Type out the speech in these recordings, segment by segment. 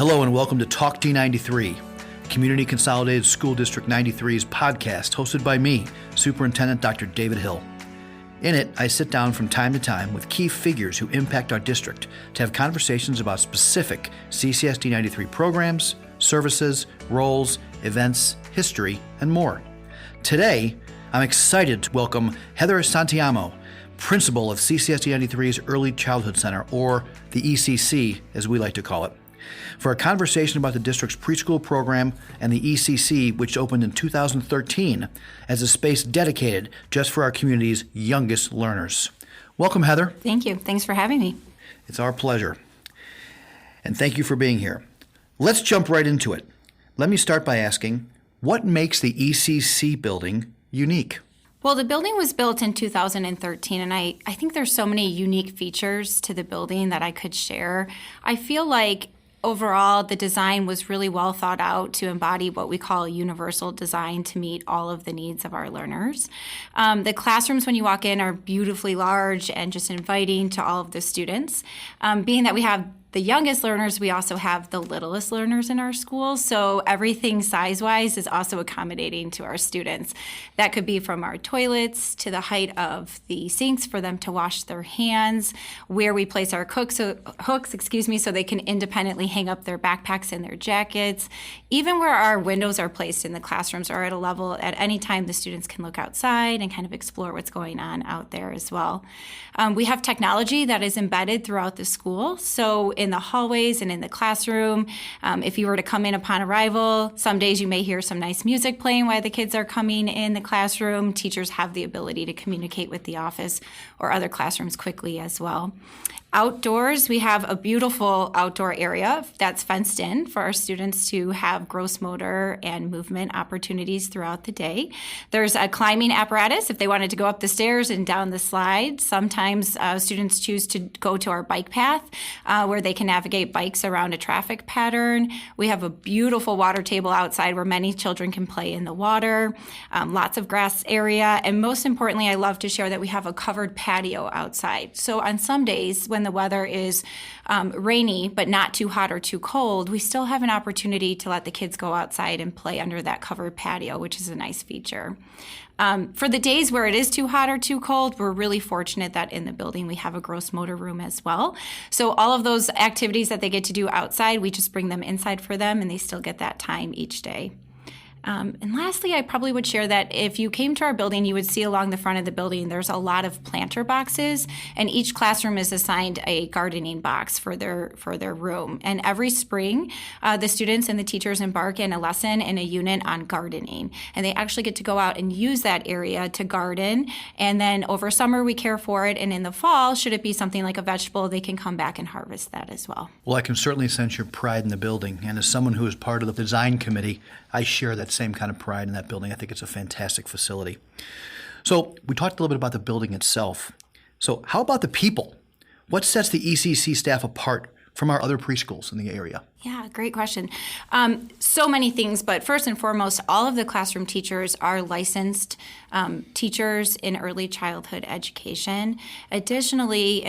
Hello and welcome to Talk D93, Community Consolidated School District 93's podcast hosted by me, Superintendent Dr. David Hill. In it, I sit down from time to time with key figures who impact our district to have conversations about specific CCSD 93 programs, services, roles, events, history, and more. Today, I'm excited to welcome Heather Santiemmo, Principal of CCSD 93's Early Childhood Center, or the ECC as we like to call it, for a conversation about the district's preschool program and the ECC, which opened in 2013 as a space dedicated just for our community's youngest learners. Welcome, Heather. Thank you. Thanks for having me. It's our pleasure. And thank you for being here. Let's jump right into it. Let me start by asking, what makes the ECC building unique? Well, the building was built in 2013, and I think there's so many unique features to the building that I could share. I feel like overall, the design was really well thought out to embody what we call a universal design to meet all of the needs of our learners. The classrooms, when you walk in, are beautifully large and just inviting to all of the students. Being that we have the youngest learners, we also have the littlest learners in our school, so everything size-wise is also accommodating to our students. That could be from our toilets to the height of the sinks for them to wash their hands, where we place our hooks, so they can independently hang up their backpacks and their jackets, even where our windows are placed in the classrooms are at a level at any time the students can look outside and kind of explore what's going on out there as well. We have technology that is embedded throughout the school, so in the hallways and in the classroom. If you were to come in upon arrival, some days you may hear some nice music playing while the kids are coming in the classroom. Teachers have the ability to communicate with the office or other classrooms quickly as well. Outdoors, we have a beautiful outdoor area that's fenced in for our students to have gross motor and movement opportunities throughout the day. There's a climbing apparatus if they wanted to go up the stairs and down the slide. Sometimes students choose to go to our bike path where they can navigate bikes around a traffic pattern. We have a beautiful water table outside where many children can play in the water, lots of grass area, and most importantly, I love to share that we have a covered patio outside. So on some days when the weather is rainy but not too hot or too cold, we still have an opportunity to let the kids go outside and play under that covered patio, which is a nice feature. For the days where it is too hot or too cold, we're really fortunate that in the building we have a gross motor room as well. So all of those activities that they get to do outside, we just bring them inside for them and they still get that time each day. And lastly, I probably would share that if you came to our building, you would see along the front of the building, there's a lot of planter boxes, and each classroom is assigned a gardening box for their room. And every spring, the students and the teachers embark in a lesson in a unit on gardening. And they actually get to go out and use that area to garden. And then over summer, we care for it. And in the fall, should it be something like a vegetable, they can come back and harvest that as well. Well, I can certainly sense your pride in the building. And as someone who is part of the design committee, I share that same kind of pride in that building. I think it's a fantastic facility. So we talked a little bit about the building itself. So how about the people? What sets the ECC staff apart from our other preschools in the area? Yeah, great question. So many things, but first and foremost, all of the classroom teachers are licensed teachers in early childhood education. Additionally,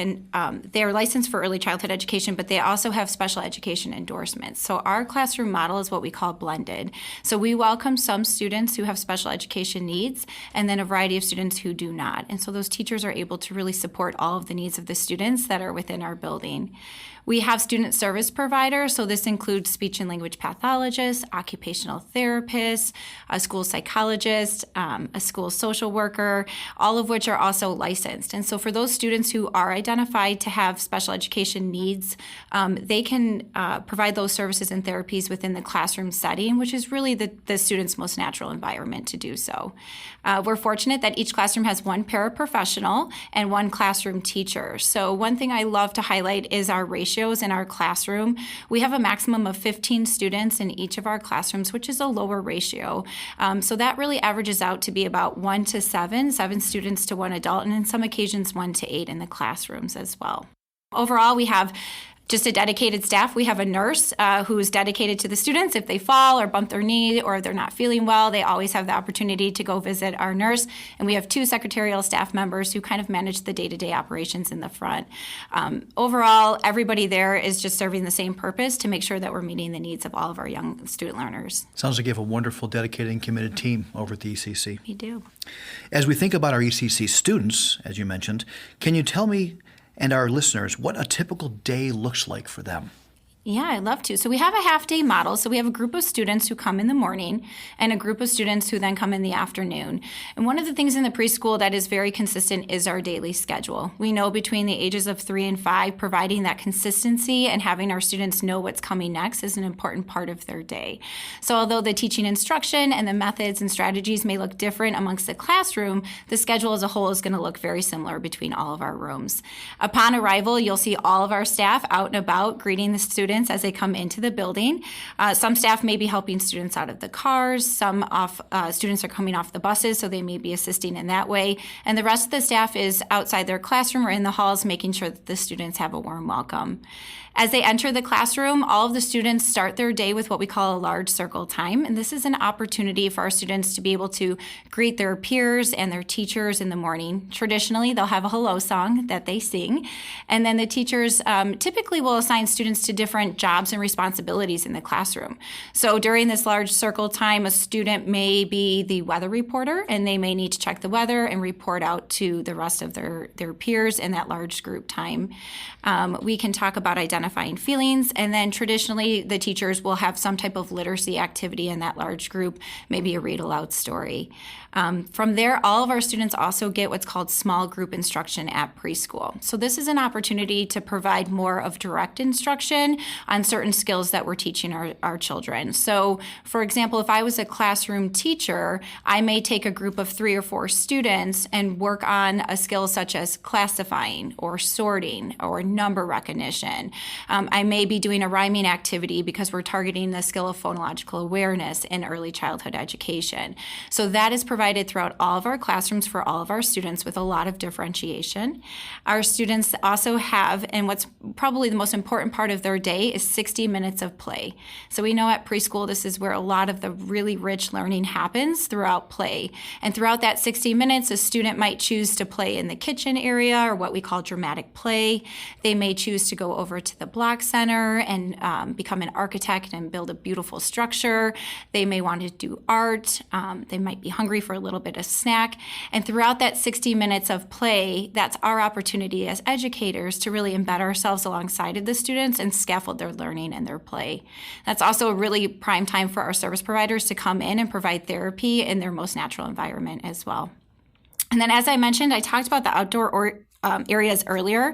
they are licensed for early childhood education, but they also have special education endorsements. So our classroom model is what we call blended. So we welcome some students who have special education needs and then a variety of students who do not. And so those teachers are able to really support all of the needs of the students that are within our building. We have student service providers, so this includes speech and language pathologists, occupational therapists, a school psychologist, a school social worker, all of which are also licensed. And so for those students who are identified to have special education needs, they can provide those services and therapies within the classroom setting, which is really the student's most natural environment to do so. We're fortunate that each classroom has one paraprofessional and one classroom teacher. So one thing I love to highlight is our ratios in our classroom. We have a maximum of 15 students in each of our classrooms, which is a lower ratio. So that really averages out to be about 1 to 7 students to one adult, and in some occasions 1 to 8 in the classrooms as well. Overall, we have Just a dedicated staff. We have a nurse who's dedicated to the students. If they fall or bump their knee or they're not feeling well, they always have the opportunity to go visit our nurse. And we have 2 secretarial staff members who kind of manage the day-to-day operations in the front. Overall, everybody there is just serving the same purpose to make sure that we're meeting the needs of all of our young student learners. Sounds like you have a wonderful, dedicated, and committed team over at the ECC. We do. As we think about our ECC students, as you mentioned, can you tell me and our listeners what a typical day looks like for them? Yeah, I'd love to. So we have a half-day model. So we have a group of students who come in the morning and a group of students who then come in the afternoon. And one of the things in the preschool that is very consistent is our daily schedule. We know between the ages of 3 and 5, providing that consistency and having our students know what's coming next is an important part of their day. So although the teaching instruction and the methods and strategies may look different amongst the classroom, the schedule as a whole is going to look very similar between all of our rooms. Upon arrival, you'll see all of our staff out and about greeting the students as they come into the building. Some staff may be helping students out of the cars. Some students are coming off the buses, so they may be assisting in that way. And the rest of the staff is outside their classroom or in the halls, making sure that the students have a warm welcome. As they enter the classroom, all of the students start their day with what we call a large circle time. And this is an opportunity for our students to be able to greet their peers and their teachers in the morning. Traditionally, they'll have a hello song that they sing. And then the teachers typically will assign students to different jobs and responsibilities in the classroom. So during this large circle time, a student may be the weather reporter, and they may need to check the weather and report out to the rest of their peers in that large group time. We can talk about identifying feelings, and then traditionally the teachers will have some type of literacy activity in that large group, maybe a read aloud story. From there, all of our students also get what's called small group instruction at preschool. So this is an opportunity to provide more of direct instruction on certain skills that we're teaching our children. So for example, if I was a classroom teacher, I may take a group of 3 or 4 students and work on a skill such as classifying or sorting or number recognition. I may be doing a rhyming activity because we're targeting the skill of phonological awareness in early childhood education. So that is provided throughout all of our classrooms for all of our students with a lot of differentiation. Our students also have, and what's probably the most important part of their day is 60 minutes of play. So we know at preschool this is where a lot of the really rich learning happens throughout play. And throughout that 60 minutes, a student might choose to play in the kitchen area or what we call dramatic play. They may choose to go over to the block center and become an architect and build a beautiful structure. They may want to do art. They might be hungry for a little bit of snack. And throughout that 60 minutes of play, that's our opportunity as educators to really embed ourselves alongside of the students and scaffold their learning and their play. That's also a really prime time for our service providers to come in and provide therapy in their most natural environment as well. And then, as I mentioned, I talked about the outdoor areas earlier,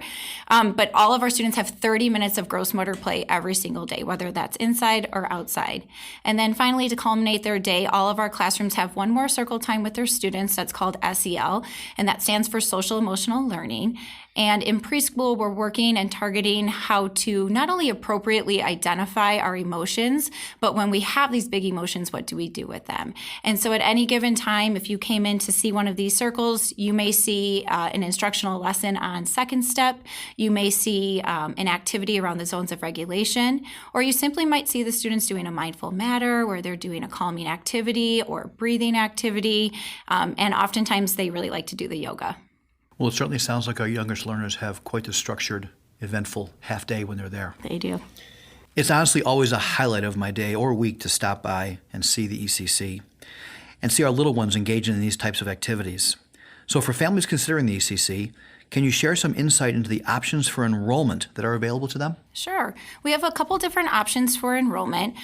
but all of our students have 30 minutes of gross motor play every single day, whether that's inside or outside. And then finally, to culminate their day, all of our classrooms have one more circle time with their students. That's called SEL, and that stands for social emotional learning. And in preschool, we're working and targeting how to not only appropriately identify our emotions, but when we have these big emotions, what do we do with them? And so at any given time, if you came in to see one of these circles, you may see an instructional lesson on second step. You may see an activity around the zones of regulation, or you simply might see the students doing a mindful matter where they're doing a calming activity or a breathing activity. And oftentimes they really like to do the yoga. Well, it certainly sounds like our youngest learners have quite the structured, eventful half day when they're there. They do. It's honestly always a highlight of my day or week to stop by and see the ECC and see our little ones engaging in these types of activities. So for families considering the ECC, can you share some insight into the options for enrollment that are available to them? Sure. We have a couple different options for enrollment.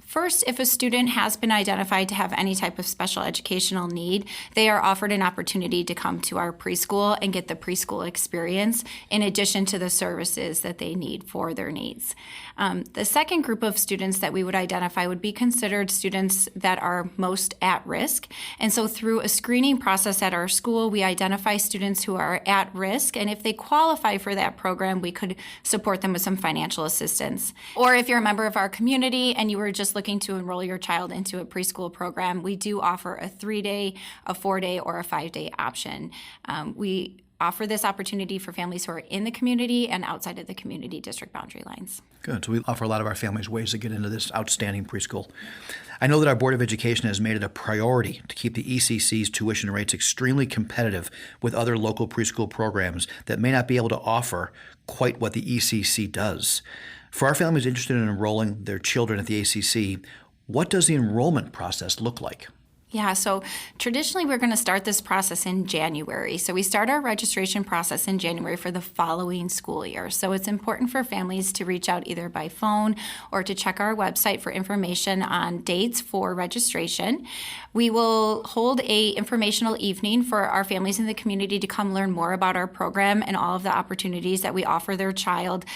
First, if a student has been identified to have any type of special educational need, they are offered an opportunity to come to our preschool and get the preschool experience in addition to the services that they need for their needs. The second group of students that we would identify would be considered students that are most at risk. And so through a screening process at our school, we identify students who are at risk. And if they qualify for that program, we could support them with some financial assistance. Or if you're a member of our community and you were just looking to enroll your child into a preschool program, we do offer a 3-day, a 4-day, or a 5-day option. We offer this opportunity for families who are in the community and outside of the community district boundary lines. Good. So we offer a lot of our families ways to get into this outstanding preschool. I know that our Board of Education has made it a priority to keep the ECC's tuition rates extremely competitive with other local preschool programs that may not be able to offer quite what the ECC does. For our families interested in enrolling their children at the ACC, what does the enrollment process look like? Yeah, so traditionally we're going to start this process in January. So we start our registration process in January for the following school year. So it's important for families to reach out either by phone or to check our website for information on dates for registration. We will hold a informational evening for our families in the community to come learn more about our program and all of the opportunities that we offer their child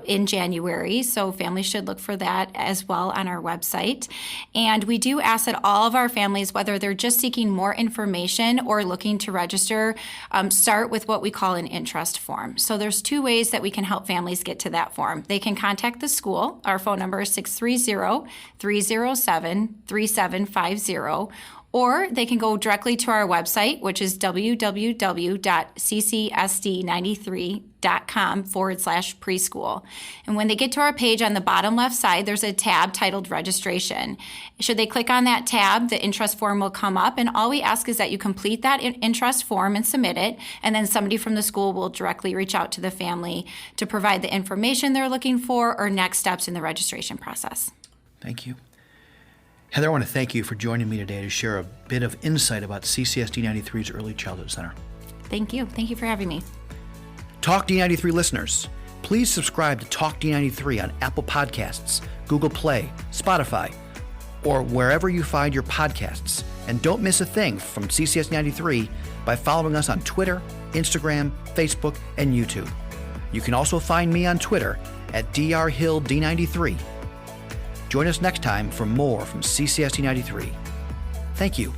in January. So families should look for that as well on our website. And we do ask that all of our families, whether they're just seeking more information or looking to register, start with what we call an interest form. So there's two ways that we can help families get to that form. They can contact the school. Our phone number is 630-307-3750. Or they can go directly to our website, which is www.ccsd93.com/preschool. And when they get to our page on the bottom left side, there's a tab titled Registration. Should they click on that tab, the interest form will come up, and all we ask is that you complete that interest form and submit it, and then somebody from the school will directly reach out to the family to provide the information they're looking for or next steps in the registration process. Thank you. Heather, I want to thank you for joining me today to share a bit of insight about CCSD 93's Early Childhood Center. Thank you. Thank you for having me. Talk D93 listeners, please subscribe to Talk D93 on Apple Podcasts, Google Play, Spotify, or wherever you find your podcasts. And don't miss a thing from CCSD 93 by following us on Twitter, Instagram, Facebook, and YouTube. You can also find me on Twitter at drhilld93. Join us next time for more from CCSD 93. Thank you.